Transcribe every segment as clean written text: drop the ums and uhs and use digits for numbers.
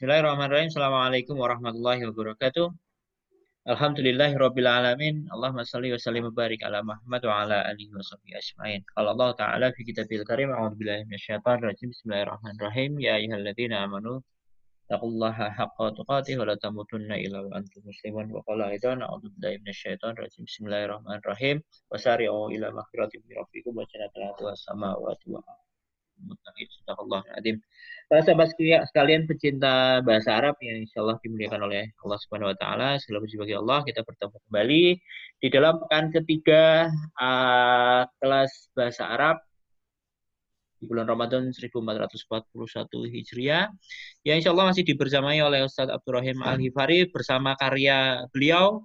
Bismillahirrahmanirrahim. Assalamualaikum warahmatullahi wabarakatuh. Alhamdulillahirabbil alamin. Allahumma shalli wa sallim wa barik ala Muhammad wa ala alihi washabbihi ajmain. Qala Allah Ta'ala fi kitabil karim, a'udzubillahi minasyaitonir rajim. Bismillahirrahmanirrahim. Ya ayyuhalladzina amanu taqullaha haqqa tuqatih wa la tamutunna illa wa antum muslimun. Wa qala aidan, a'udzubillahi minasyaitonir rajim. Bismillahirrahmanirrahim. Wasari'u ila maghfiratin min rabbikum wa jannatin 'arduha as-samawati wal ardh. Muttaqin. Sadaqallahu adzim. Para sahabat sekalian pecinta bahasa Arab yang insya Allah dimuliakan oleh Allah Subhanahu Wa Taala, segala puji bagi Allah, kita bertemu kembali di dalam pekan ketiga kelas bahasa Arab di bulan Ramadan 1441 Hijriah. Ya insya Allah masih dibersamai oleh Ustadz Abdurrahim Al-Hifari bersama karya beliau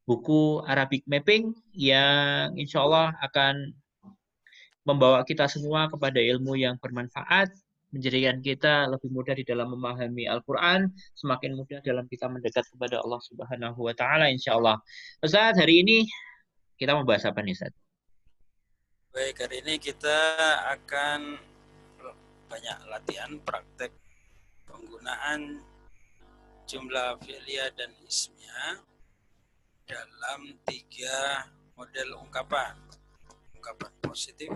buku Arabic Mapping yang insya Allah akan membawa kita semua kepada ilmu yang bermanfaat, menjadikan kita lebih mudah di dalam memahami Al-Quran, semakin mudah dalam kita mendekat kepada Allah Subhanahu wa Ta'ala, insya Allah. Ustaz, hari ini kita membahas apa nih, Ustaz? Baik, hari ini kita akan banyak latihan praktek penggunaan jumlah fi'liyah dan ismiyah dalam 3 model ungkapan. Ungkapan positif,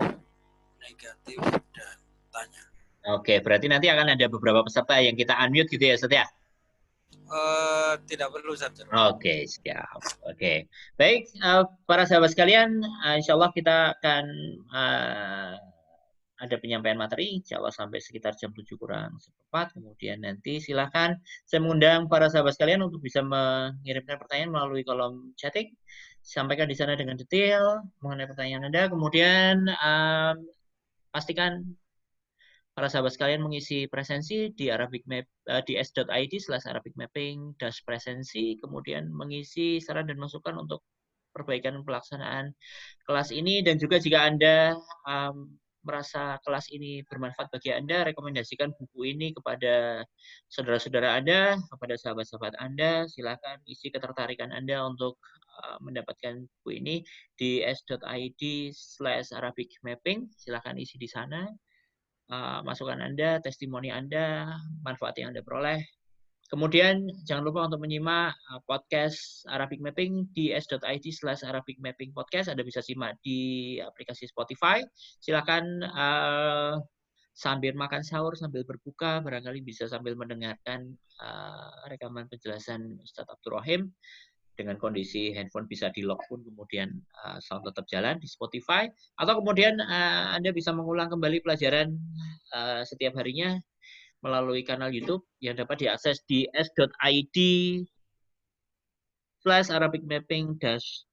negatif, dan tanya. Oke, berarti nanti akan ada beberapa peserta yang kita unmute gitu ya, Ustaz ya? Tidak perlu saja. Oke, siap. Oke, baik, para sahabat sekalian, insya Allah kita akan ada penyampaian materi, insya Allah sampai sekitar jam 7 kurang seperempat. Kemudian nanti silakan saya mengundang para sahabat sekalian untuk bisa mengirimkan pertanyaan melalui kolom chatting. Sampaikan di sana dengan detail mengenai pertanyaan Anda. Kemudian pastikan para sahabat sekalian mengisi presensi di Arabic Map di s.id/Arabic Mapping presensi, kemudian mengisi saran dan masukan untuk perbaikan pelaksanaan kelas ini, dan juga jika Anda merasa kelas ini bermanfaat bagi Anda, rekomendasikan buku ini kepada saudara-saudara Anda, kepada sahabat-sahabat Anda. Silakan isi ketertarikan Anda untuk mendapatkan buku ini di s.id/Arabic Mapping. Silakan isi di sana masukan Anda, testimoni Anda, manfaat yang Anda peroleh. Kemudian jangan lupa untuk menyimak podcast Arabic Mapping di s.id/Arabic Mapping podcast. Anda bisa simak di aplikasi Spotify. Silakan sambil makan sahur, sambil berbuka, barangkali bisa sambil mendengarkan rekaman penjelasan Ustadz Abdurrahim. Dengan kondisi handphone bisa di lock pun, kemudian sound tetap jalan di Spotify. Atau kemudian Anda bisa mengulang kembali pelajaran setiap harinya melalui kanal YouTube yang dapat diakses di s.id/Arabic Mapping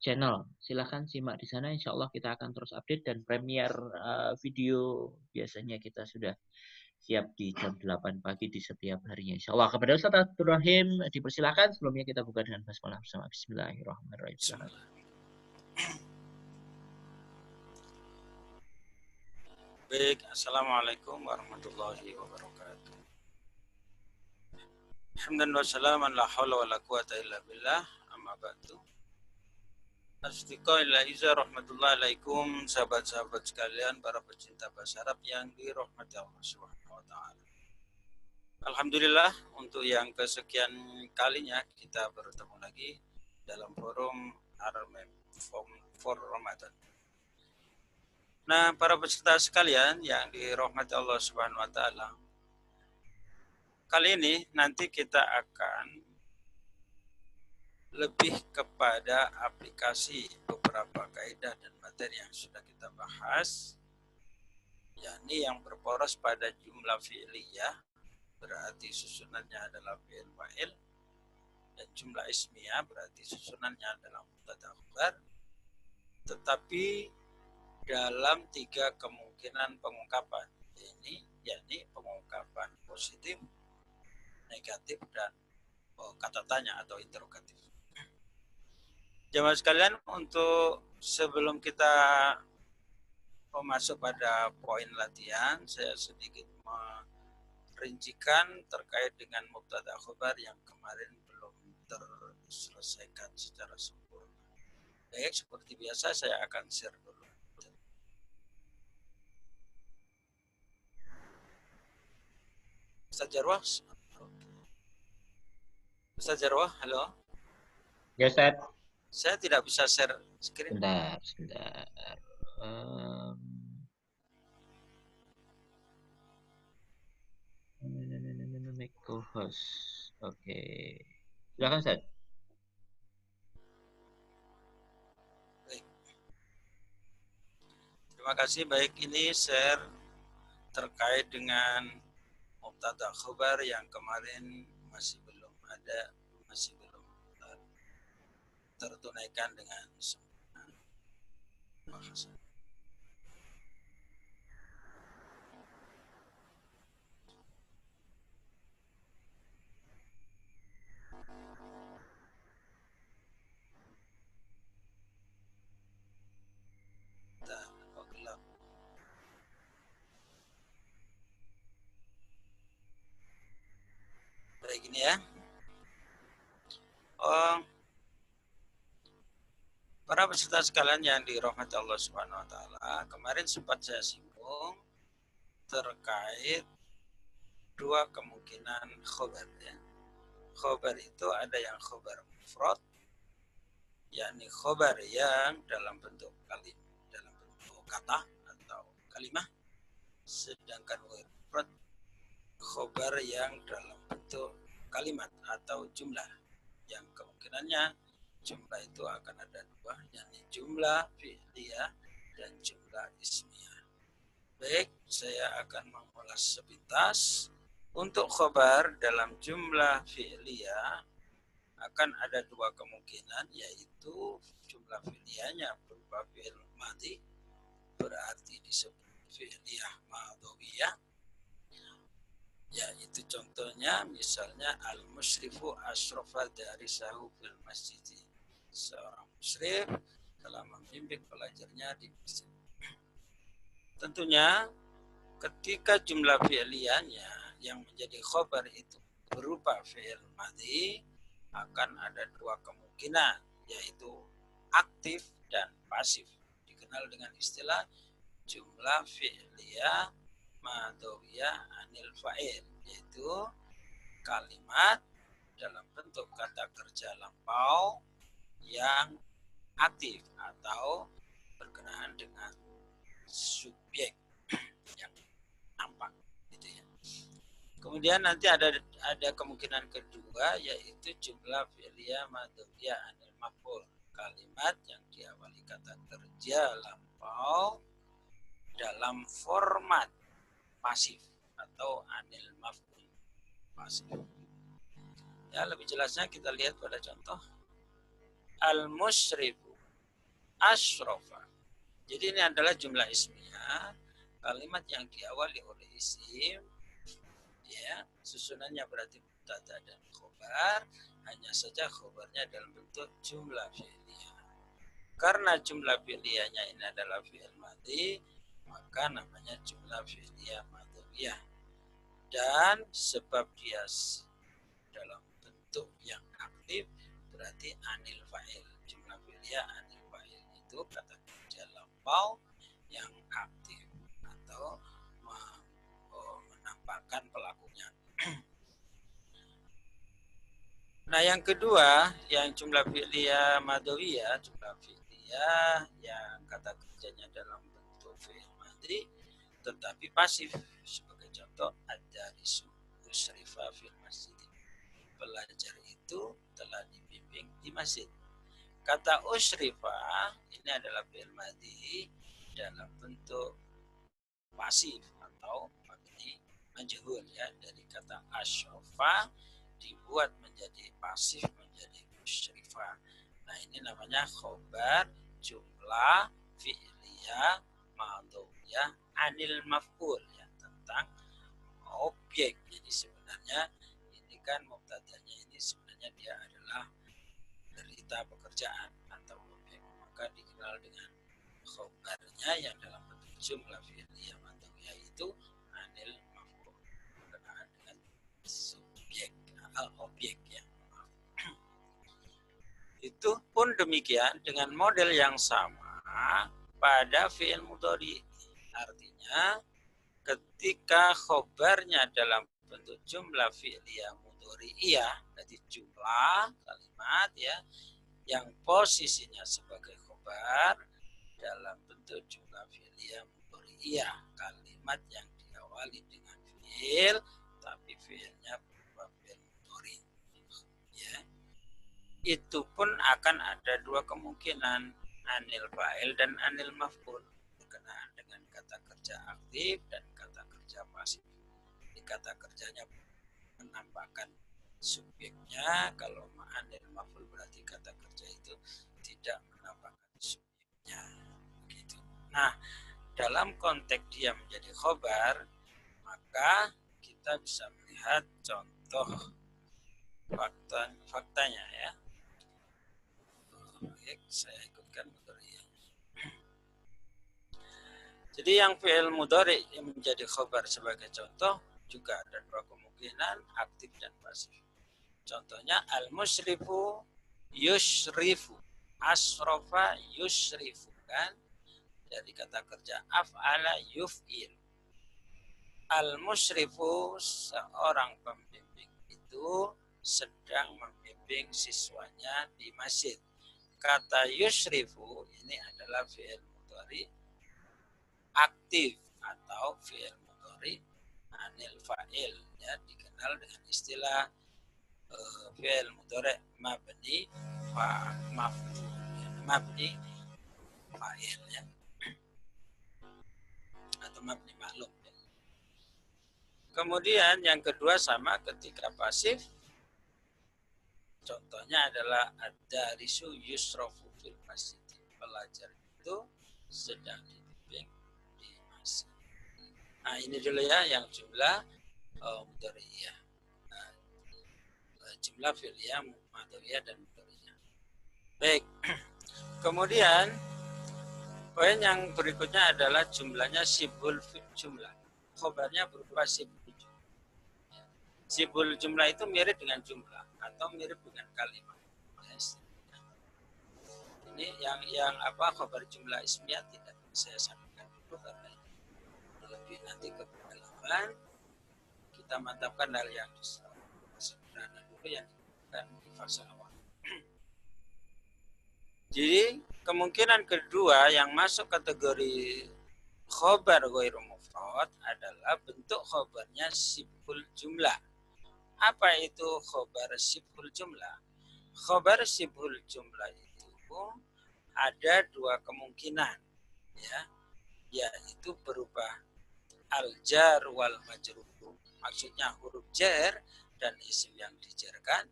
channel. Silahkan simak di sana. Insya Allah kita akan terus update, dan premier video biasanya kita sudah siap di jam 8 pagi di setiap harinya. Insya Allah. Kepada Ustaz Abdurrahim dipersilakan. Sebelumnya kita buka dengan basmalah bersama. Bismillahirrahmanirrahim. Baik, Assalamualaikum warahmatullahi wabarakatuh. Hamdan wa salaman la hawla wa la quwata illa billah, amma ba'du. Asdiqaillahiza rahmatullahi alaikum, sahabat-sahabat sekalian, para pecinta bahasa Arab yang dirahmati Allah Subhanahu wa Ta'ala. Alhamdulillah, untuk yang kesekian kalinya kita bertemu lagi dalam forum Arabic for Ramadan. Nah, para peserta sekalian yang dirahmati Allah Subhanahu wa Ta'ala, kali ini nanti kita akan lebih kepada aplikasi beberapa kaidah dan materi yang sudah kita bahas, yakni yang berporos pada jumlah fi'liyah, berarti susunannya adalah fi'il fa'il, dan jumlah ismiyah berarti susunannya adalah mubtada khabar, tetapi dalam 3 kemungkinan pengungkapan, ini yakni pengungkapan positif, negatif, dan kata tanya atau interrogatif. Jamaah sekalian, untuk sebelum kita masuk pada poin latihan, saya sedikit merincikan terkait dengan mubtada khabar yang kemarin belum terselesaikan secara sempurna. Baik, seperti biasa saya akan share dulu. Ustaz Jarwah. Ustaz Jarwah, halo. Ya, Ustaz. Saya tidak bisa share screen. Sebentar. Make co-host. Oke. Silakan, Ustaz. Baik. Terima kasih. Baik, ini share terkait dengan mubtada khobar yang kemarin masih belum tertunaikan dengan sempurna bahasa. Baik, ini ya. Para peserta sekalian yang dirahmati Allah Subhanahu wa taala, kemarin sempat saya singgung terkait dua kemungkinan khobar ya. Khobar itu ada yang khobar mufrad, yakni khobar yang dalam bentuk kata atau kalimah, sedangkan mufrad khobar yang dalam bentuk kalimat atau jumlah yang kemungkinannya jumlah itu akan ada dua, yakni jumlah fi'liyah dan jumlah ismiyah. Baik, saya akan mengulas sepintas. Untuk khobar dalam jumlah fi'liyah akan ada dua kemungkinan, yaitu jumlah fi'liyahnya berupa fi'il madhi, berarti disebut fi'liyah madhawiyah, yaitu contohnya misalnya al-musyrifu asyrafa darisahu fil masjid. Seorang musyrif telah membimbing pelajarnya di masjid. Tentunya ketika jumlah fi'liyahnya yang menjadi khobar itu berupa fi'il madhi, akan ada dua kemungkinan, yaitu aktif dan pasif, dikenal dengan istilah jumlah fi'liyah madhawiyah anil fa'il, yaitu kalimat dalam bentuk kata kerja lampau yang aktif atau berkenaan dengan subjek yang nampak gitu ya. Kemudian nanti ada kemungkinan kedua, yaitu jumlah fi'liyah madhawiyah anil maf'ul, kalimat yang diawali kata kerja lampau dalam format pasif atau anil maf'ul pasif. Ya, lebih jelasnya kita lihat pada contoh al-musyrifu asyrafa. Jadi ini adalah jumlah ismiyah, kalimat yang diawali oleh isim, ya, susunannya berarti mubtada dan khobar, hanya saja khobarnya dalam bentuk jumlah fi'liyah. Karena jumlah fi'liyahnya ini adalah fi'il madhi, maka namanya jumlah fi'liyah madhawiyah. Dan sebab dia dalam bentuk yang aktif, berarti anil fa'il. Jumlah fi'liyah anil fa'il itu kata kerja lampau yang aktif atau menampakkan pelakunya. Nah, yang kedua, yang jumlah fi'liyah madhawiyah, jumlah fi'liyah yang kata kerjanya dalam bentuk fi'il madhi tetapi pasif. Sebagai contoh, ad-darisu usrifa fil masjid. Pelajar itu telah dibimbing di masjid. Kata usrifa ini adalah fi'il madhi dalam bentuk pasif atau mabni majhul ya, dari kata asyrafa dibuat menjadi pasif menjadi usrifa. Nah, ini namanya khobar jumlah fi'liyah madhawiyah anil maf'ul ya, tentang objek. Jadi sebenarnya ini kan mubtadanya ini sebenarnya dia adalah berita pekerjaan atau objek, maka dikenal dengan khobarnya yang dalam bentuk jumlah fi'liyah madhawiyah itu anil maf'ul, berkenaan dengan subjek objek ya. Itu pun demikian dengan model yang sama pada fi'il mudhari. Artinya ketika khobarnya dalam bentuk jumlah fi'liyah mudhari'iyah, jadi jumlah kalimat ya yang posisinya sebagai khobar dalam bentuk jumlah fi'liyah mudhari'iyah, kalimat yang diawali dengan fi'il tapi fi'ilnya berupa fi'il mudhari. Ya. Itu pun akan ada dua kemungkinan, anil fa'il dan anil maf'ul, berkenaan dengan kata kerja aktif dan kata kerja pasif. Di kata kerjanya menampakkan subjeknya, kalau anil maf'ul berarti kata kerja itu tidak menampakkan subjeknya. Begitu. Nah, dalam konteks dia menjadi khobar, maka kita bisa melihat contoh faktanya ya. Baik, saya ikutkan mudhari. Jadi yang fi'il mudhari yang menjadi khobar sebagai contoh juga ada dua kemungkinan, aktif dan pasif. Contohnya al-musyrifu yusyrifu, asrofa yusyrifu, kan dari kata kerja af'ala yuf'il. Al-musyrifu, seorang pembimbing itu sedang membimbing siswanya di masjid. Kata yusyrifu ini adalah fi'il mudhari aktif atau fi'il mudhari anil fa'il, ya, dikenal dengan istilah fi'il mudhari mabni mabni fa'il, ya, atau mabni maklum, ya. Kemudian yang kedua sama ketika pasif, contohnya adalah ad-darisu yusrafu fil masjid, pelajar itu sedang dibimbing di masjid. Nah, ini dulu ya yang jumlah mudhari'iyah. Nah, jumlah fi'liyah mudhari'iyah dan mudhari'iyah. Baik. Kemudian poin yang berikutnya adalah jumlahnya sibul jumlah. Khobarnya berupa sibul jumlah. Sibul jumlah itu mirip dengan jumlah atau mirip dengan kalimat. Ini yang apa, khobar jumlah ismiyah tidak saya sampaikan dulu karena lebih nanti ke pendalaman. Kita mantapkan hal yang sederhana dulu yang dilakukan di fase awal. Jadi kemungkinan kedua yang masuk kategori khobar ghairu mufrad adalah bentuk khobarnya sibul jumlah. Apa itu khobar sibul jumlah? Khobar sibul jumlah itu ada dua kemungkinan, ya, yaitu berupa al-jar wal majrur. Maksudnya huruf jar dan isim yang dijarkan.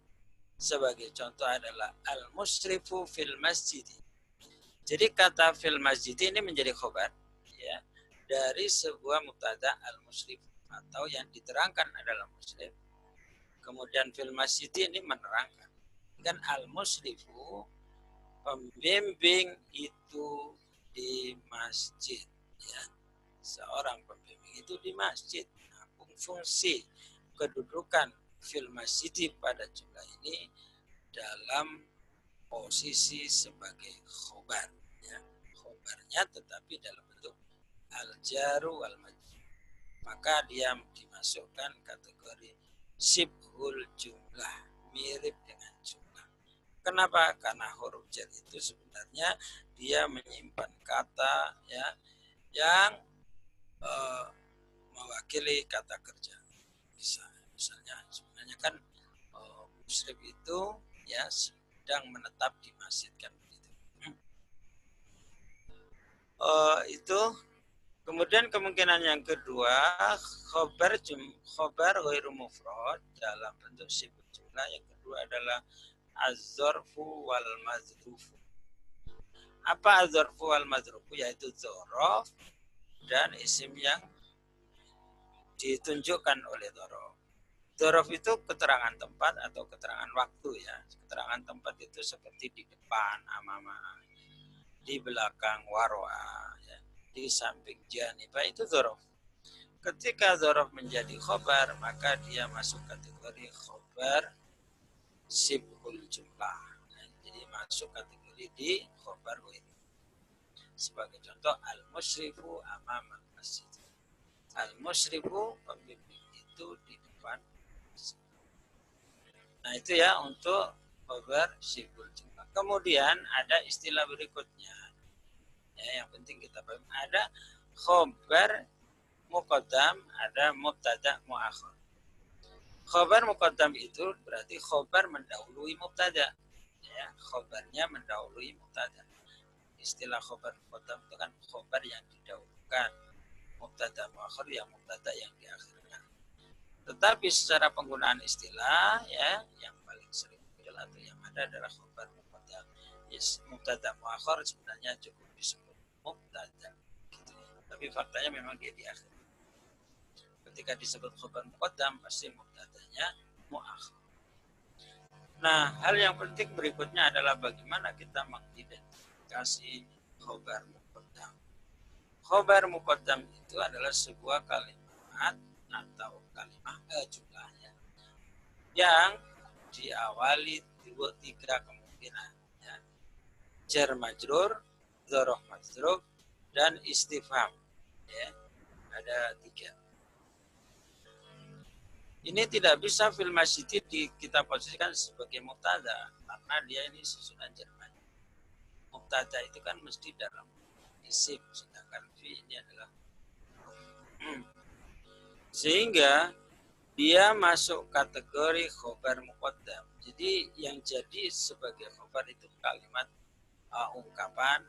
Sebagai contoh adalah al-musrifu fil masjid. Jadi kata fil masjid ini menjadi khobar, ya, dari sebuah mubtada al-musrif atau yang diterangkan adalah musrif. Kemudian fil masjid ini menerangkan. Kan al-musrifu pembimbing itu di masjid, ya. Seorang pembimbing itu di masjid. Nah, fungsi kedudukan fil masjid pada jumlah ini dalam posisi sebagai khobar, ya. Khobarnya tetapi dalam bentuk al-jaru wal majrur. Maka dia dimasukkan kategori sibhul jumlah, mirip dengan jumlah. Kenapa? Karena huruf jar itu sebenarnya dia menyimpan kata, ya, yang mewakili kata kerja. Misalnya sebenarnya kan musyrif itu, ya, sedang menetap di masjid, kan begitu. Itu. Kemudian kemungkinan yang kedua, khobar ghairu mufrad dalam bentuk sibuk jumlah yang kedua adalah az-zarfu wal mazrufu. Apa az-zarfu wal mazrufu? Yaitu dzaraf dan isim yang ditunjukkan oleh dzaraf. Dzaraf itu keterangan tempat atau keterangan waktu, ya. Keterangan tempat itu seperti di depan amama, di belakang waroa, ya, di samping janibah, itu dzaraf. Ketika dzaraf menjadi khobar, maka dia masuk kategori khobar sibhul jumlah. Nah, jadi masuk kategori di khobar ghairu. Sebagai contoh al-musyrifu amama masjid. Al-musyrifu pembimbing itu di depan Nah itu ya untuk khobar sibul jumlah. Kemudian ada istilah berikutnya. Ya, yang penting kita paham. Ada khobar muqaddam, ada mubtada muakhir. Khobar muqaddam itu berarti khobar mendahului mubtada. Ya, khobarnya mendahului mubtada. Istilah khobar muqaddam itu kan khobar yang didahulukan. Mubtada muakhir yang mubtada yang diakhirkan. Tetapi secara penggunaan istilah ya yang paling sering atau yang ada adalah khobar muqaddam. Yes, mubtada muakhir sebenarnya cukup disebut mubtada. Gitu. Tapi faktanya memang dia di akhir. Ketika disebut khobar muqaddam pasti mubtadanya muakhir. Nah, hal yang penting berikutnya adalah bagaimana kita mengidentifikasi khobar muqaddam. Khobar muqaddam itu adalah sebuah kalimat atau kalimat jumlahnya yang diawali tiga kemungkinan, ya. Jar majrur, dzaraf majrur, dan istifham. Ya, ada tiga. Ini tidak bisa fil masjid kita posisikan sebagai mubtada karena dia ini susunan jar majrur. Mubtada itu kan mesti dalam isim, sedangkan fi ini adalah sehingga dia masuk kategori khobar muqaddam. Jadi yang jadi sebagai khobar itu kalimat ungkapan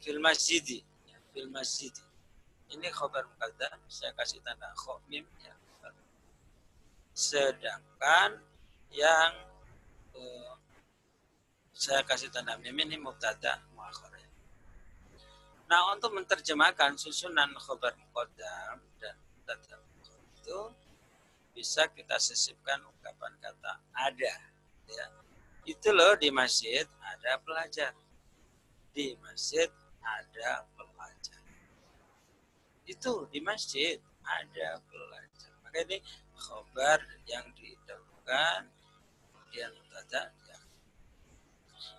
fil masjid. Ya, fil masjid. Ini khobar muqaddam, saya kasih tanda mim ya. Sedangkan yang saya kasih tanda mim ini mubtada muakhir. Nah, untuk menerjemahkan susunan khobar muqaddam dan mubtada itu bisa kita sisipkan ungkapan kata ada, ya. Itu loh di masjid ada pelajar. Di masjid ada pelajar. Itu di masjid ada pelajar. Maka ini khobar yang didahulukan, kemudian mubtada.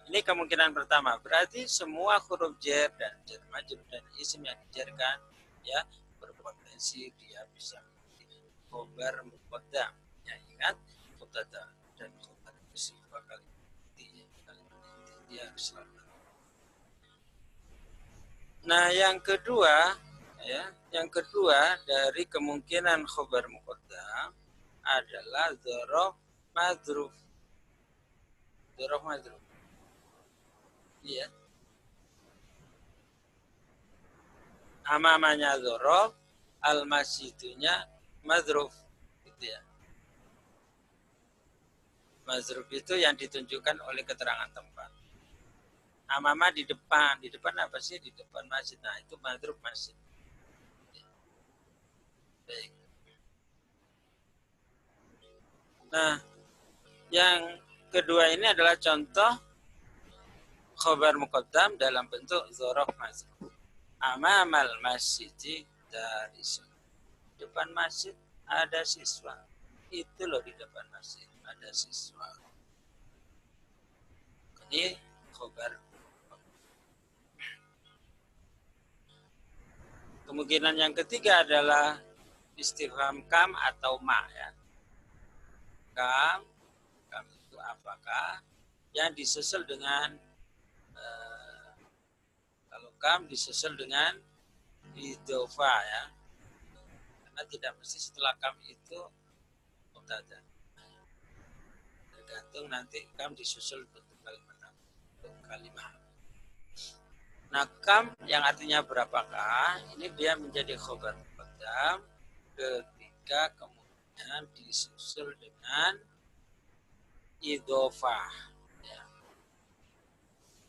Ini kemungkinan pertama. Berarti semua huruf jar dan jar majrur dan isim yang dijarkan ya berpotensi dia bisa menjadi khobar muqaddam. Ya, ingat mubtada dan khobar itu sifat kalimat inti dia harus selalu. Nah, yang kedua dari kemungkinan khobar muqaddam adalah dzaraf madzruf. Dzaraf madzruf. Iya. Amamanya dzaraf, al-masjidunya madzruf, gitu ya. Madzruf itu yang ditunjukkan oleh keterangan tempat. Amama di depan apa sih? Di depan masjid. Nah, itu madzruf masjid. Baik. Nah, yang kedua ini adalah contoh khobar muqaddam dalam bentuk dzaraf madzruf. Amamal masjid dari depan masjid ada siswa. Itu loh di depan masjid ada siswa. Ini khobar. Kemungkinan yang ketiga adalah istifham kam atau ma, ya. Kam itu apakah yang disusul dengan kalau kam disusul dengan idhofah, ya. Karena tidak mesti setelah kam itu mubtada. Tergantung nanti kam disusul bentuk kalimat kalimat. Nah, kam yang artinya berapakah? Ini dia menjadi khobar muqaddam ketika kemudian disusul dengan idhofah, ya.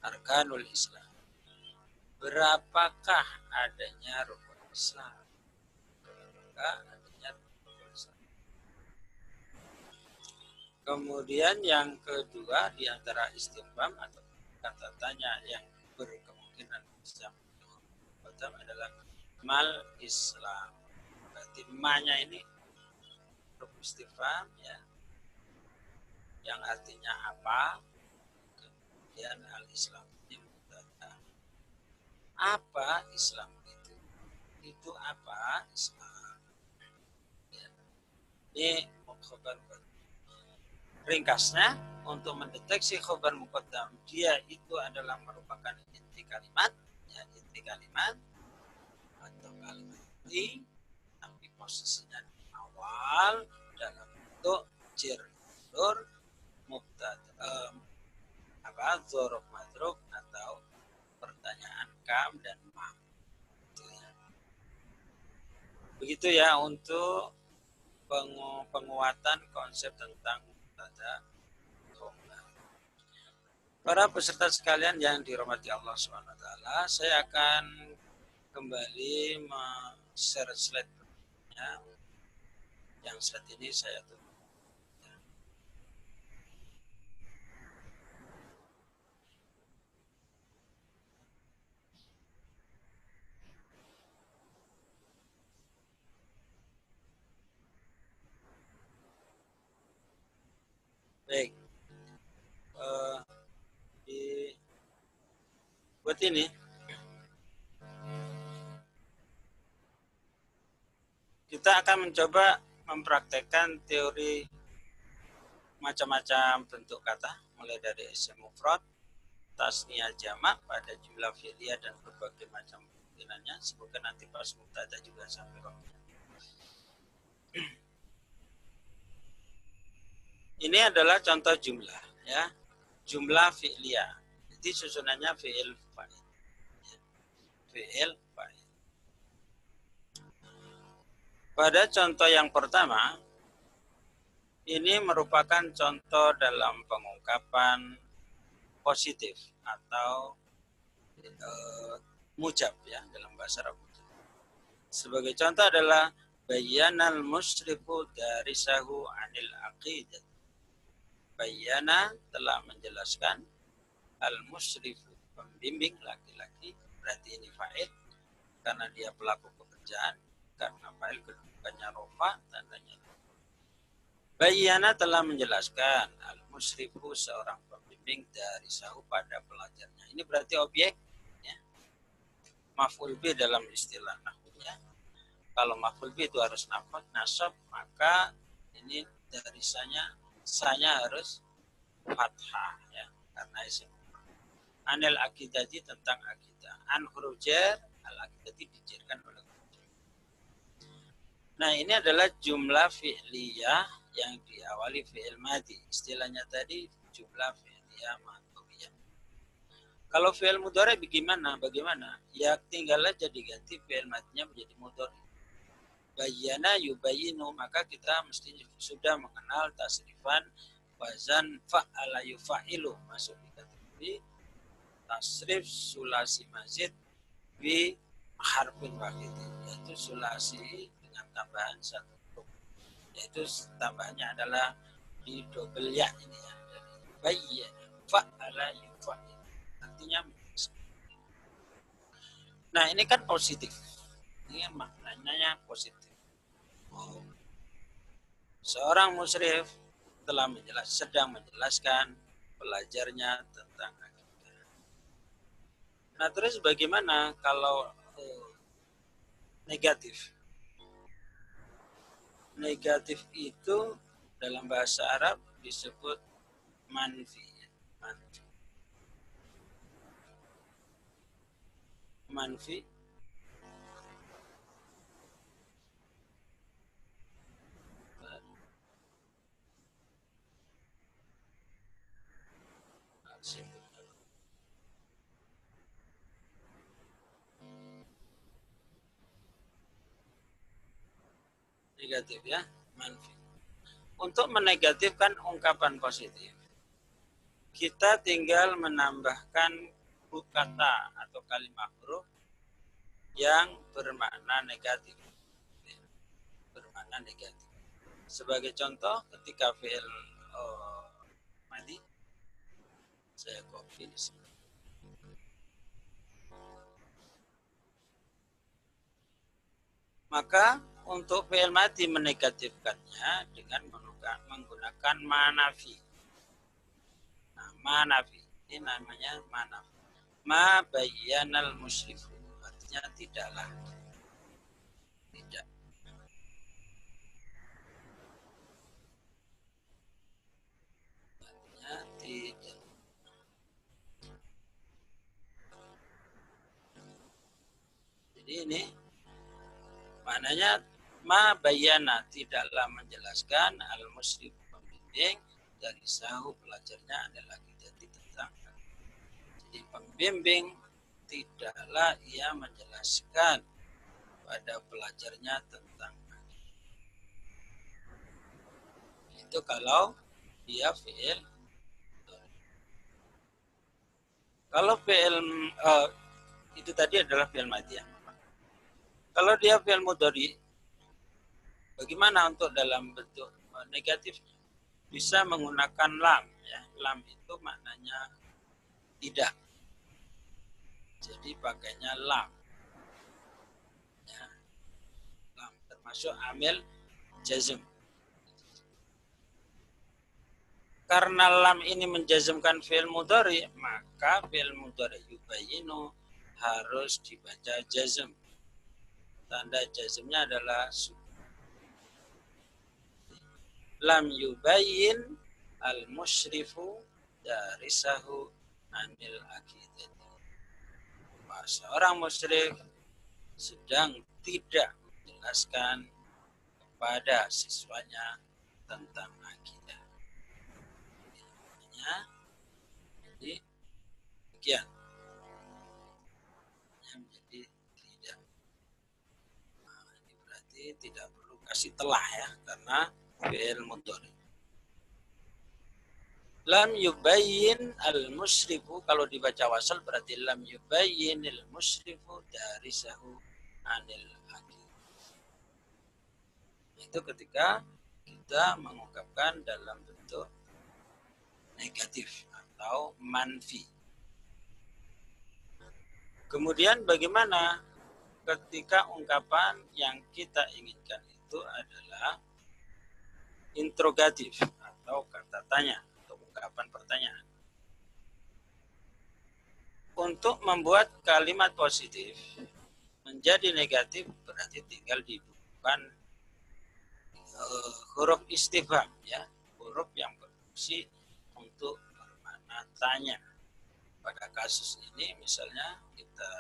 Arkanul Islam. Berapakah adanya rukun Islam? Berapakah adanya rukun Islam? Kemudian yang kedua di antara istifham atau kata tanya yang berkemungkinan bisa muqaddam adalah mal Islam. Berarti ma-nya ini huruf istifham, ya, yang artinya apa, kemudian al-Islam ini mubtada. Apa Islam itu? Itu apa Islam? Ya. Ini khobar. ringkasnya untuk mendeteksi khobar muqaddam dia itu adalah merupakan inti kalimat, ya, inti kalimat atau kalimat inti, tapi posisinya di awal dalam bentuk jar majrur mubtada dzaruf madruf atau pertanyaan kam dan ma. Begitu ya untuk penguatan konsep tentang mubtada khobar. Para peserta sekalian yang dirahmati Allah SWT, saya akan kembali share slide-nya. Yang slide ini saya tutup. Baik. Buat ini kita akan mencoba mempraktekkan teori macam-macam bentuk kata, mulai dari isim mufrad, tasniyah jamak pada jumlah fi'liyah dan berbagai macam kemungkinannya. Semoga nanti pas mubtada juga sampai waktunya. Ini adalah contoh jumlah, ya, jumlah fi'liyah. Jadi susunannya fi'il fa'il. Fi'il fa'il. Pada contoh yang pertama, ini merupakan contoh dalam pengungkapan positif atau mujab, ya, dalam bahasa Arab. Sebagai contoh adalah bayyanal musrifu darisahu anil aqidah. Bayyana telah menjelaskan, al musrifu pembimbing laki-laki, berarti ini fa'il karena dia pelaku pekerjaan, karena fa'il kedudukannya rofa, tandanya. Bayyana telah menjelaskan, al musrifu seorang pembimbing dari sahu pada pelajarnya. Ini berarti objek, ya. Maf'ul bi dalam istilah nahwunya. Kalau maf'ul bi itu harus nasab, maka ini dari sanya harus fathah, ya, karena isim. Anil akidati tentang akidah. An huruf jar, al akidati dijarkan oleh huruf jar. Nah, ini adalah jumlah fi'liyah yang diawali fi'il madhi. Istilahnya tadi jumlah fi'liyah madhuriyah. Kalau fi'il mudhari bagaimana? Ya tinggal aja diganti fi'il madhinya menjadi mudhari. Bayyana yubayyinu, maka kita mesti sudah mengenal tasrifan wazan fa'ala yufa'ilu, masuk di kategori tasrif sulasi mazid bi harfin wahid, yaitu sulasi dengan tambahan satu huruf, yaitu tambahannya adalah di double ya ini, ya, dari bayyana fa'ala yufa'ilu, artinya. Nah, ini kan positif, ini maknanya positif. Seorang musyrif telah sedang menjelaskan pelajarnya tentang akidah. Nah, terus bagaimana kalau negatif? Negatif itu dalam bahasa Arab disebut manfi. Manfi negatif, ya, manfi. Untuk menegatifkan ungkapan positif, kita tinggal menambahkan kata atau kalimat huruf yang bermakna negatif. Bermakna negatif. Sebagai contoh, ketika fi'il madhi, saya copy di sini. Maka untuk fi'il madhi menegatifkannya dengan menggunakan manafi. Nah, manafi ini namanya manafi. Ma bayyanal musyrifu, artinya tidaklah. Tidak. ini maknanya ma bayana tidaklah menjelaskan al-musyrif pembimbing dari sahu pelajarnya adalah jadi tentang. Jadi pembimbing tidaklah ia menjelaskan pada pelajarnya tentang itu kalau dia fi'il. Kalau fi'il itu tadi adalah fi'il madhi. Kalau dia fi'il mudhari, bagaimana untuk dalam bentuk negatifnya? Bisa menggunakan lam, ya. Lam itu maknanya tidak. Jadi pakainya lam. Ya. Lam termasuk amil jazm. Karena lam ini menjazmkan fi'il mudhari, maka fi'il mudhari yubayinu harus dibaca jazm. Tanda jazmnya adalah lam yubayyin al-musyrifu darisahu anil akidati. Seorang musyrif sedang tidak menjelaskan kepada siswanya tentang akidah. Jadi demikian. Jadi tidak. Nah, ini berarti tidak perlu kasih telah ya, karena fi'il mudhari. Lam yubayyin al-musyrifu, kalau dibaca wasal berarti lam yubayyin al-musyrifu darisahu anil hakim. Itu ketika kita mengungkapkan dalam bentuk negatif atau manfi. Kemudian bagaimana ketika ungkapan yang kita inginkan itu adalah interrogatif atau kata tanya atau ungkapan pertanyaan. Untuk membuat kalimat positif menjadi negatif berarti tinggal dibutuhkan huruf istifham, ya, huruf yang berfungsi untuk bermakna tanya. Pada kasus ini misalnya kita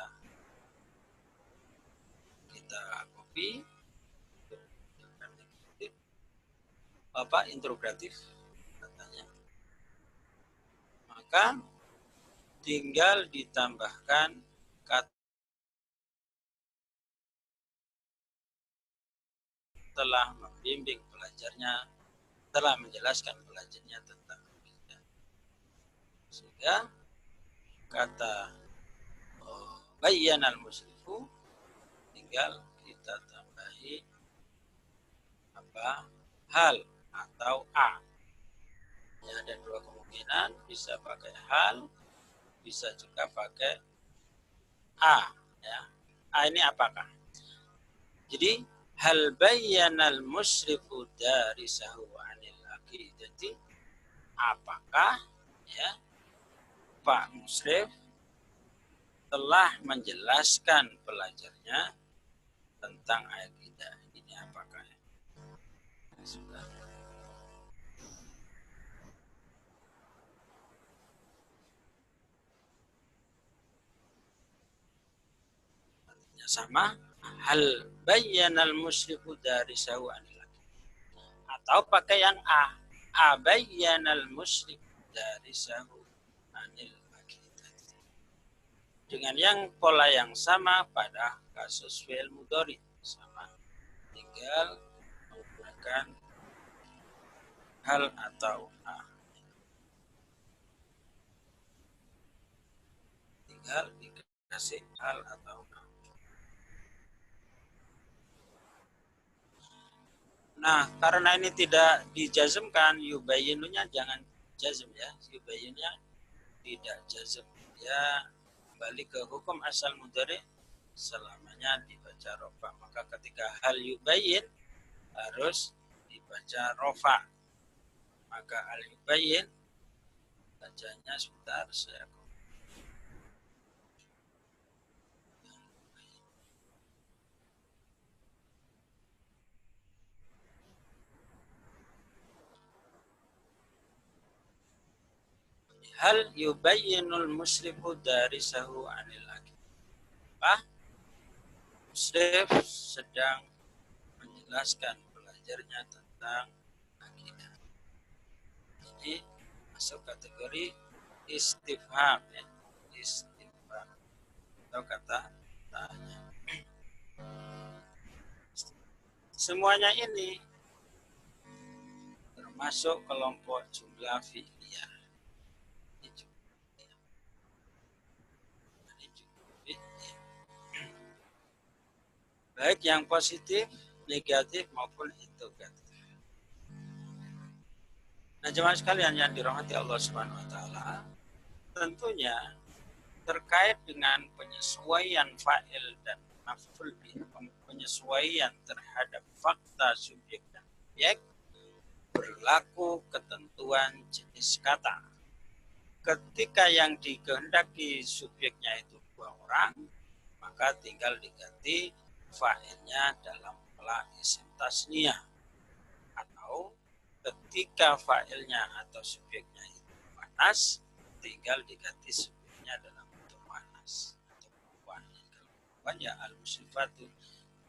copy apa interrogatif katanya, maka tinggal ditambahkan kata telah membimbing pelajarnya, telah menjelaskan pelajarnya tentang akidah. Sehingga kata bayyanal musyrifu tinggal kita tambahi apa? Hal atau a. Ya, ada dua kemungkinan, bisa pakai hal, bisa juga pakai a, ya. A ini apakah? Jadi hal bayyanal musyrifu darisahu anil aqidati, apakah ya Pak Musyrif telah menjelaskan pelajarnya tentang akidah. Ini apakah? Sudah. Artinya sama. Hal bayyanal musyrifu darisahu anil aqidah. Atau pakai yang a. A bayyanal musyrifu darisahu anil aqidah. Dengan yang pola yang sama pada kasus fi'il mudhari sama. Tinggal menggunakan hal atau a. Tinggal dikasih hal atau a. Nah, karena ini tidak dijazmkan, yubayyinunya jangan jazm ya. Yubayyinnya tidak jazm. Ya, kembali ke hukum asal mudhari selamanya dibaca rofa. Maka ketika hal yubayyin harus dibaca rofa. Maka hal yubayyin bacanya sebentar saya. Hal yubayyinul musyrifu darisahu anil aqidah. muslim sedang menjelaskan belajarnya tentang akidah. Ini masuk kategori istifham ya. Istifham atau kata tanya. Semuanya ini termasuk kelompok jumlah fi'liyah. Baik yang positif, negatif maupun integratif. Nah, jemaah sekalian yang dirahmati Allah Subhanahu wa taala, tentunya terkait dengan penyesuaian fa'il dan maf'ul bih, penyesuaian terhadap fakta subjek dan objek, berlaku ketentuan jenis kata. Ketika yang dikehendaki subjeknya itu dua orang, maka tinggal diganti fa'ilnya dalam pola isim tasniyah. Atau ketika fa'ilnya atau subjeknya itu muannas, tinggal diganti subjeknya dalam bentuk muannas atau perempuan. Kalau perempuan ya al-musyrifatu,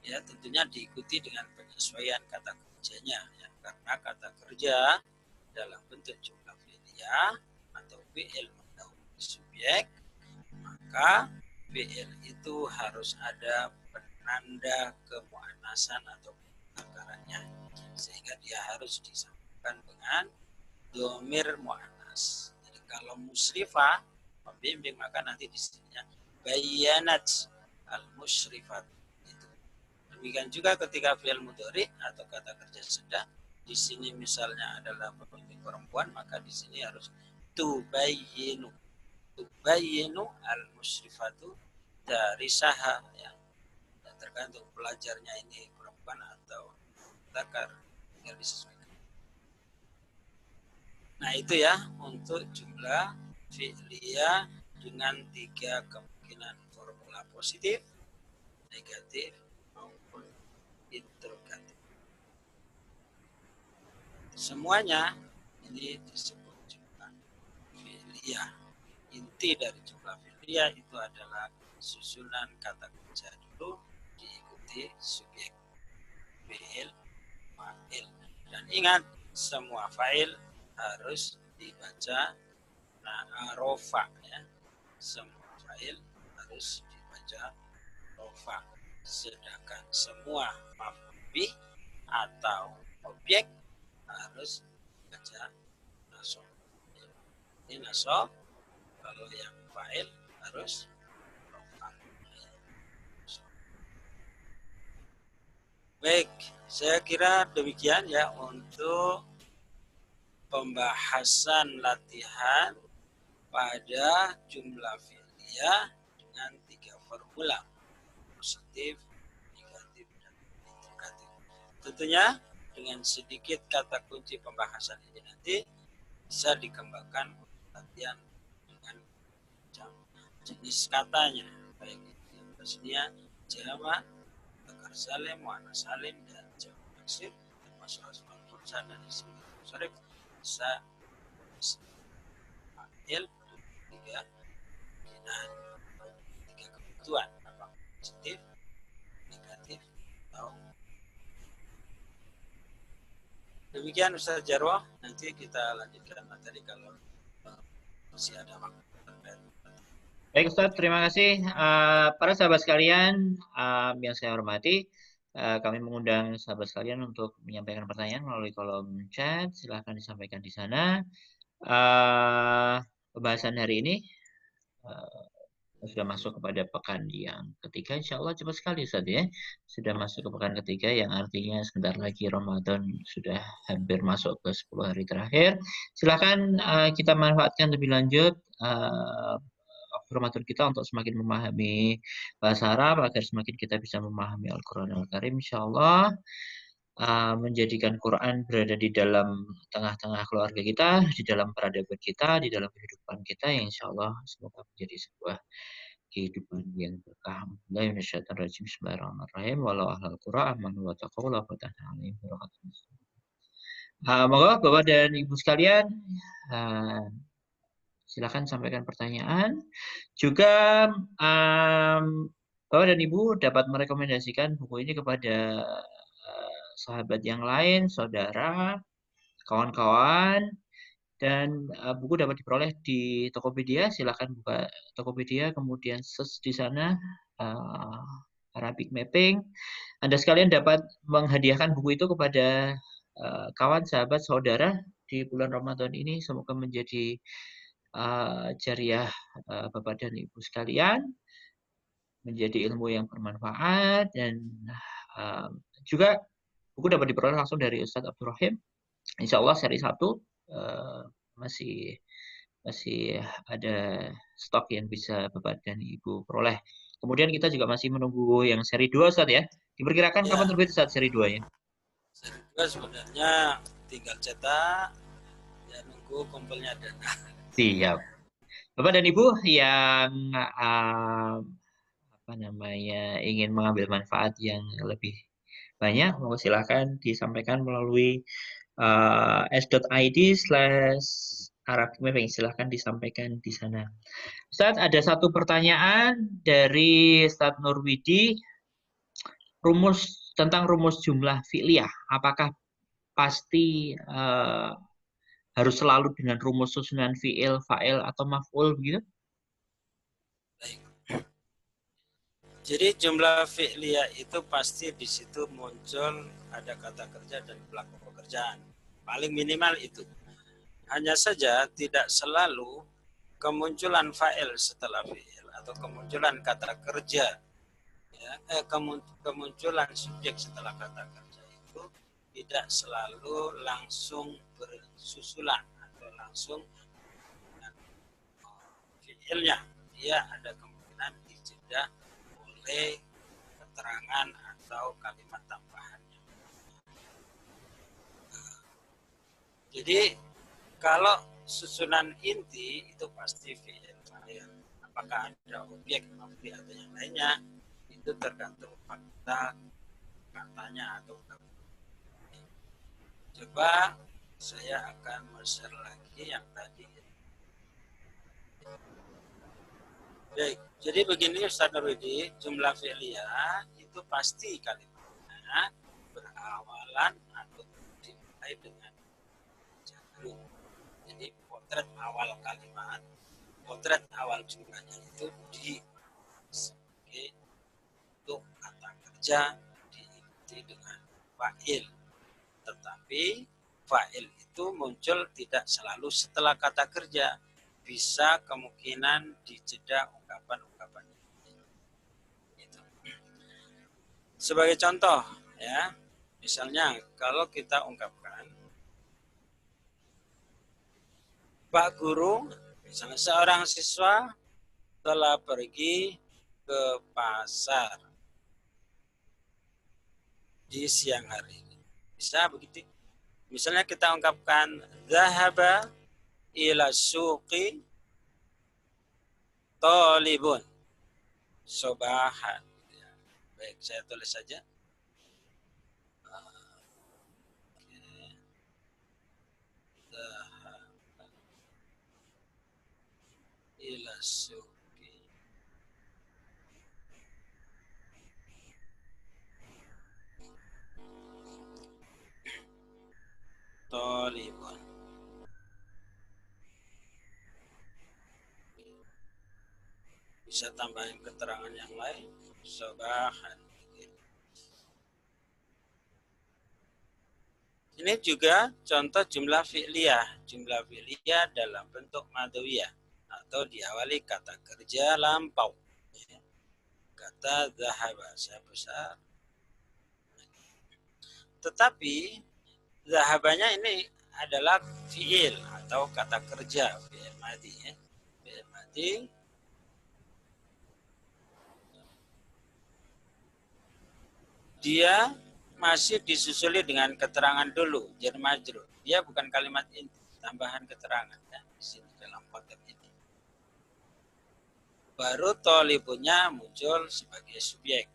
ya tentunya diikuti dengan penyesuaian kata kerjanya ya, karena kata kerja dalam bentuk jumlah fi'liyah atau fi'il mendahului subjek, maka fi'il itu harus ada penanda kemuannasan atau perkaranya, sehingga dia harus disambungkan dengan domir muannas. Jadi kalau musrifah pembimbing, maka nanti di sininya bayanat al-musrifat. Demikian juga ketika fi'il mudhari atau kata kerja sedang, di sini misalnya adalah pembimbing perempuan, maka di sini harus tubayyinu. Tubayyinu al-musyrifatu dari saha ya. Dan tergantung pelajarnya ini perempuan atau dzakar, tinggal disesuaikan. Nah, itu ya untuk jumlah fi'liyah dengan 3 kemungkinan formula positif, negatif, maupun interrogatif. Semuanya ini disebut jumlah fi'liyah. Inti dari jumlah fi'liyah itu adalah susunan kata kerja dulu diikuti subjek, fi'il, fa'il. Dan ingat, semua fa'il harus dibaca rofa ya. Semua fa'il harus dibaca rofa. Sedangkan semua maf'ul bih atau objek harus baca nasab. Ini nasab. Kalau yang fa'il harus rofa. Baik, saya kira demikian ya untuk pembahasan latihan pada jumlah fi'liyah dengan 3 formula, positif, negatif, dan interrogatif. Tentunya dengan sedikit kata kunci pembahasan ini nanti bisa dikembangkan latihan dengan jenis katanya, baik yang tasniyah, jamak, dzakar salim, muannas salim, dan jamak taksir, termasuk asmaul khomsah dan isim munsharif. Bisa fa'il 3 kemungkinan, 3 kebutuhan, apa positif, negatif, atau demikian Ustaz Jarwo. Nanti kita lanjutkan materi kalau masih ada waktu. Baik Ustaz, terima kasih. Para sahabat sekalian yang saya hormati, kami mengundang sahabat sekalian untuk menyampaikan pertanyaan melalui kolom chat. Silahkan disampaikan di sana. Pembahasan hari ini sudah masuk kepada pekan yang ketiga, insya Allah cepat sekali Ustaz ya. Sudah masuk ke pekan ketiga yang artinya sebentar lagi Ramadan sudah hampir masuk ke 10 hari terakhir. Silakan kita manfaatkan lebih lanjut Ramadan kita untuk semakin memahami bahasa Arab agar semakin kita bisa memahami Al-Quran Al-Karim, insya Allah menjadikan Quran berada di dalam tengah-tengah keluarga kita, di dalam peradaban kita, di dalam kehidupan kita, yang insya Allah semoga menjadi sebuah kehidupan yang berkah. Bismillahirrahmanirrahim. Walau ahlal Qur'an amanu wa taqaw la fatahna alaihim barakatuh. Moga Bapak dan Ibu sekalian, silakan sampaikan pertanyaan. Juga Bapak dan Ibu dapat merekomendasikan buku ini kepada sahabat yang lain, saudara, kawan-kawan, dan buku dapat diperoleh di Tokopedia. Silakan buka Tokopedia, kemudian search di sana Arabic Mapping. Anda sekalian dapat menghadiahkan buku itu kepada kawan, sahabat, saudara di bulan Ramadan ini. Semoga menjadi jariah Bapak dan Ibu sekalian, menjadi ilmu yang bermanfaat, dan juga buku dapat diperoleh langsung dari Ustadz Abdul Rahim. Insya Allah seri 1 masih ada stok yang bisa Bapak dan Ibu peroleh. Kemudian kita juga masih menunggu yang seri 2, Ustadz ya. Diperkirakan kapan terbit Ustadz seri 2-nya? Seri 2 sebenarnya tinggal cetak, ya nunggu kumpulnya dana. Siap. Bapak dan Ibu yang ingin mengambil manfaat yang lebih banyak, silakan disampaikan melalui s.id/Arabic Mapping. Silahkan disampaikan di sana. Ustadz, ada satu pertanyaan dari Ustadz Nurwidi. Tentang rumus jumlah fi'liyah. Apakah pasti harus selalu dengan rumus susunan fi'il, fa'il, atau maf'ul begitu? Baik. Jadi jumlah fi'liyah itu pasti di situ muncul ada kata kerja dan pelaku pekerjaan. Paling minimal itu. Hanya saja tidak selalu kemunculan fa'il setelah fi'il atau kemunculan kata kerja, ya, kemunculan subjek setelah kata kerja itu tidak selalu langsung bersusulan atau langsung dengan fi'ilnya. Dia ada kemungkinan dijeda oleh keterangan atau kalimat tambahannya. Jadi kalau susunan inti itu pasti fi'il fa'il. Apakah ada objek, maf'ul atau yang lainnya itu tergantung fakta katanya atau coba saya akan share lagi yang tadi. Baik, jadi begini Ustaz Nurwidi, jumlah fi'liyah itu pasti kalimatnya berawalan atau dimulai dengan jadul. Jadi potret awal kalimat, potret awal jumlahnya itu sebagai untuk kata kerja diikuti dengan fa'il. Tetapi fa'il itu muncul tidak selalu setelah kata kerja. Bisa kemungkinan dijeda ungkapan-ungkapan itu. Sebagai contoh, ya, misalnya kalau kita ungkapkan Pak Guru, misalnya seorang siswa telah pergi ke pasar di siang hari ini. Bisa begitu? Misalnya kita ungkapkan zahaba ila suqi talibun sobahan. Baik, saya tulis saja. Zahaba ila suqi talibun. Bisa tambahin keterangan yang lain. Sobahan. Ini juga contoh jumlah fi'liyah. Jumlah fi'liyah dalam bentuk madawiyah atau diawali kata kerja lampau. Kata zahaba, saya besar. Tetapi zahabanya ini adalah fi'il atau kata kerja, fi'il madhi. Fi'il madhi dia masih disusuli dengan keterangan dulu, jar majrur. Dia bukan kalimat inti, tambahan keterangan ya, di sini dalam konteks ini. Baru tolibunya muncul sebagai subjek.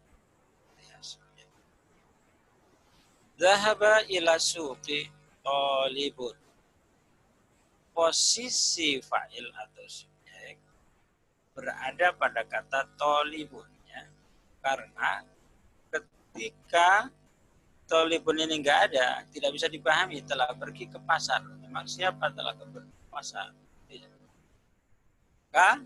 Ya, subjek. Zahaba ila suqi tolibun. Posisi fa'il atau subjek berada pada kata tolibun. Ya. Karena ketika tolibun ini nggak ada, tidak bisa dipahami, telah pergi ke pasar. Memang siapa telah pergi ke pasar? Maka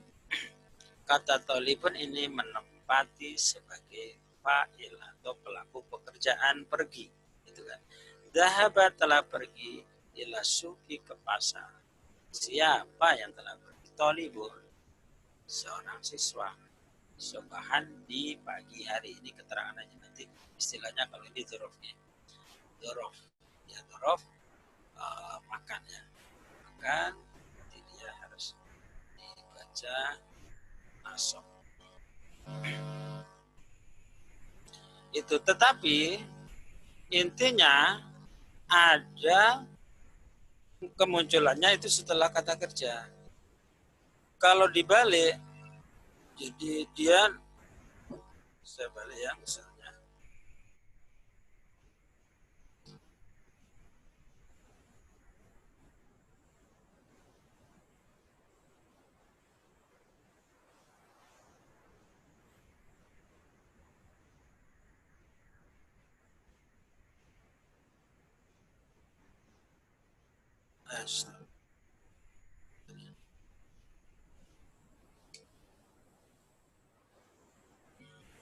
kata tolibun ini menempati sebagai fa'il atau pelaku pekerjaan pergi. Gitu kan. Dhahaba telah pergi ila suki ke pasar. Siapa yang telah pergi? Tolibun, seorang siswa. Sobahan di pagi hari. Ini keterangan aja nanti istilahnya kalau ini dzurufnya. Dzuruf. Ya dzuruf makan ya. Makan jadi dia harus dibaca nasab. Itu tetapi intinya ada kemunculannya itu setelah kata kerja. Kalau dibalik, jadi dia, saya balik ya misalnya.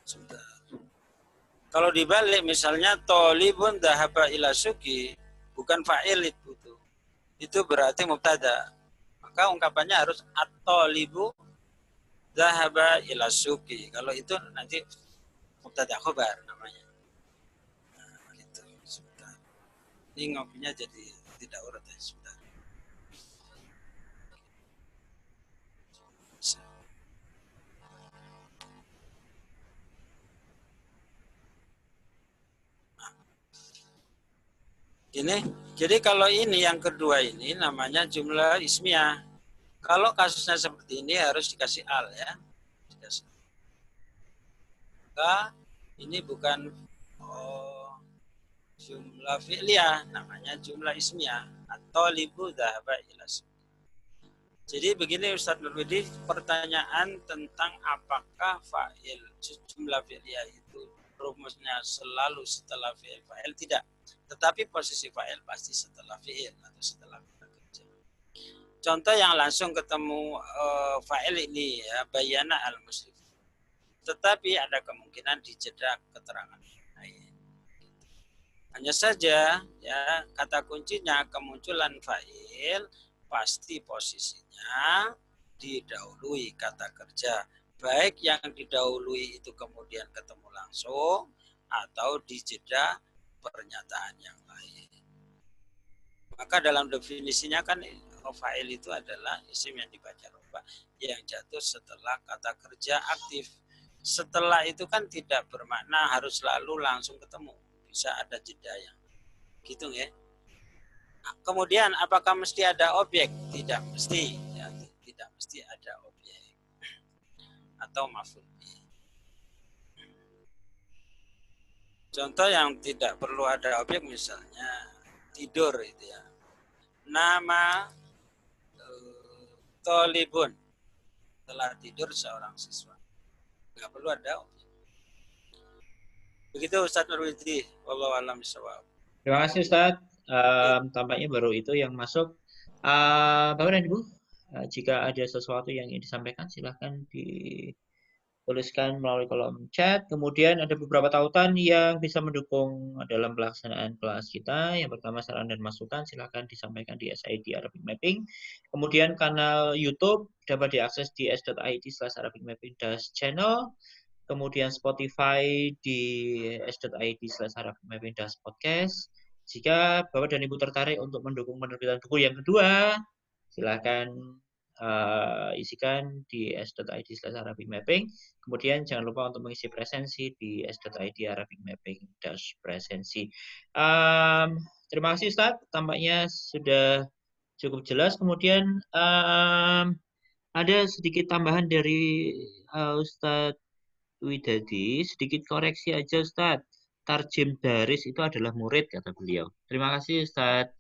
Sebentar. Kalau dibalik misalnya tolibun dhahaba ila suki, bukan fa'il itu. Itu berarti mubtada. Maka ungkapannya harus at-tolibu dhahaba ila suki. Kalau itu nanti mubtada khobar namanya. Nah, gitu. Sebentar. Ini ngopinya jadi tidak urut ya. Sebentar. Ini, jadi kalau ini yang kedua ini namanya jumlah ismiyah. Kalau kasusnya seperti ini harus dikasih al ya. Dikasih. Maka ini bukan jumlah fi'liyah, namanya jumlah ismiyah atau libu dhahaba ila. Jadi begini Ustaz Nurwidi, pertanyaan tentang apakah fa'il jumlah fi'liyah itu rumusnya selalu setelah fi'il fa'il, tidak. Tetapi posisi fa'il pasti setelah fi'il atau setelah kerja. Contoh yang langsung ketemu fa'il ini ya, bayana al-muslim. Tetapi ada kemungkinan dijeda keterangan lain. Hanya saja ya kata kuncinya kemunculan fa'il pasti posisinya didahului kata kerja. Baik yang didahului itu kemudian ketemu langsung atau dijeda pernyataan yang lain. Maka dalam definisinya kan fa'il itu adalah isim yang dibaca roba yang jatuh setelah kata kerja aktif. Setelah itu kan tidak bermakna harus selalu langsung ketemu. Bisa ada jeda yang gitu ya. Kemudian apakah mesti ada objek? Tidak mesti, ya, tidak mesti ada objek atau maf'ul bih. Contoh yang tidak perlu ada objek misalnya tidur itu ya. Nama tolibun, telah tidur seorang siswa. Nggak perlu ada objek. Begitu Ustaz Nurwidi, wallahu a'lam bishawab. Terima kasih Ustaz. Tampaknya baru itu yang masuk. Bapak dan Ibu, jika ada sesuatu yang ingin disampaikan, silahkan dituliskan melalui kolom chat. Kemudian ada beberapa tautan yang bisa mendukung dalam pelaksanaan kelas kita. Yang pertama, saran dan masukan silahkan disampaikan di SID Arabic Mapping. Kemudian kanal YouTube dapat diakses di s.id/Arabic Mapping channel. Kemudian Spotify di s.id/Arabic Mapping podcast. Jika Bapak dan Ibu tertarik untuk mendukung penerbitan buku yang kedua, silakan isikan di s.id/Arabic Mapping. Kemudian jangan lupa untuk mengisi presensi di s.id Arabic Mapping presensi. Terima kasih Ustaz, tampaknya sudah cukup jelas. Kemudian ada sedikit tambahan dari Ustaz Widadi, sedikit koreksi aja Ustaz. Tarjim Daris itu adalah murid, kata beliau. Terima kasih Ustaz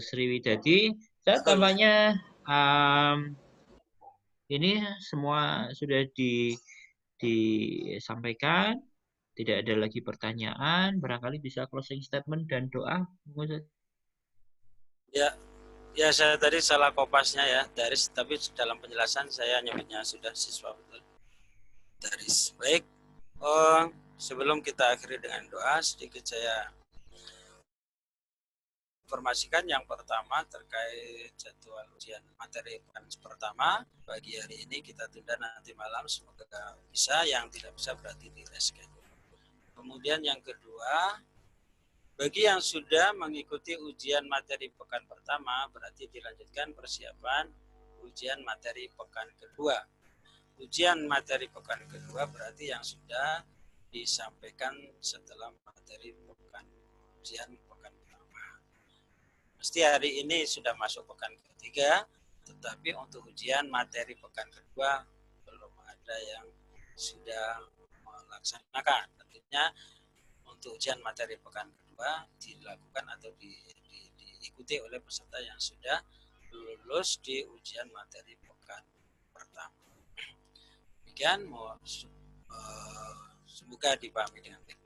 Sri Widadi. Ustaz, tampaknya ini semua sudah disampaikan. Tidak ada lagi pertanyaan, barangkali bisa closing statement dan doa. Ya, ya saya tadi salah kopasnya ya, Daris, tapi dalam penjelasan saya nyebutnya sudah siswa betul. Daris. Baik. Sebelum kita akhiri dengan doa, sedikit saya informasikan yang pertama terkait jadwal ujian materi pertama. Pagi hari ini kita tunda nanti malam, semoga bisa, yang tidak bisa berarti di reschedule. Kemudian yang kedua, bagi yang sudah mengikuti ujian materi pekan pertama, berarti dilanjutkan persiapan ujian materi pekan kedua. Ujian materi pekan kedua berarti yang sudah disampaikan setelah materi ujian pekan pertama. Mesti hari ini sudah masuk pekan ketiga, tetapi untuk ujian materi pekan kedua belum ada yang sudah melaksanakan. Tentunya untuk ujian materi pekan kedua dilakukan atau diikuti oleh peserta yang sudah lulus di ujian materi pekan pertama. Demikian, semoga dipahami dengan baik.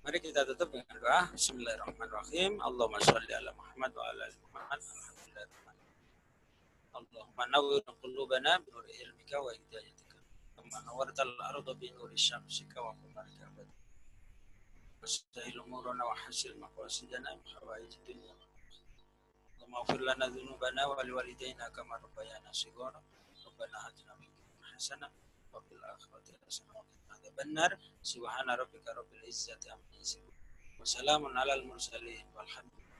Mari kita tutup dengan doa. Bismillahirrahmanirrahim. Allahumma sholli ala Muhammad wa ala ali Muhammad. Allahumma nawwir qulubana bi nuri ilmika wa hidayatika. Kama nawwartal arda bi nuri syamsika wa qamarika. وسهل أمورنا وحسن مقاصدنا من حوائج الدنيا. اللهم اغفر لنا ذنوبنا ولوالدينا كما ربيانا صغارا. ربنا آتنا في الدنيا حسنة وفي الآخرة حسنة وقنا عذاب النار. سبحان ربك رب العزة عما يصفون وسلام على المرسلين والحمد لله.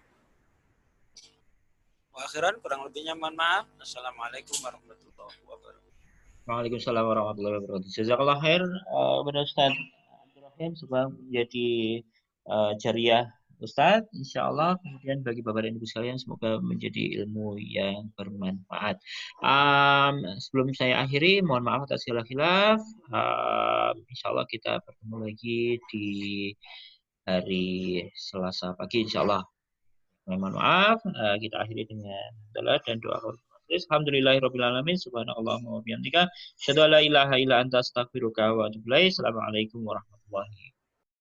Akhiran kurang lebihnya mohon maaf. Assalamualaikum warahmatullahi wabarakatuh. Waalaikumsalam warahmatullahi wabarakatuh. Jazakallah khair kepada Ustaz Abdul Rahim, semoga menjadi jariah Ustaz, insya Allah. Kemudian bagi Bapak dan Ibu sekalian, semoga menjadi ilmu yang bermanfaat. Sebelum saya akhiri, mohon maaf atas segala khilaf. Insya Allah kita bertemu lagi di hari Selasa pagi, insya Allah. Mohon maaf, kita akhiri dengan salat dan doa. Alhamdulillahirrabbilalamin. Subhanallahumma wa bihamdika. Asyhadu an la ilaha illa anta astaghfiruka wa atubu ilaik. Assalamualaikum warahmatullahi wabarakatuh.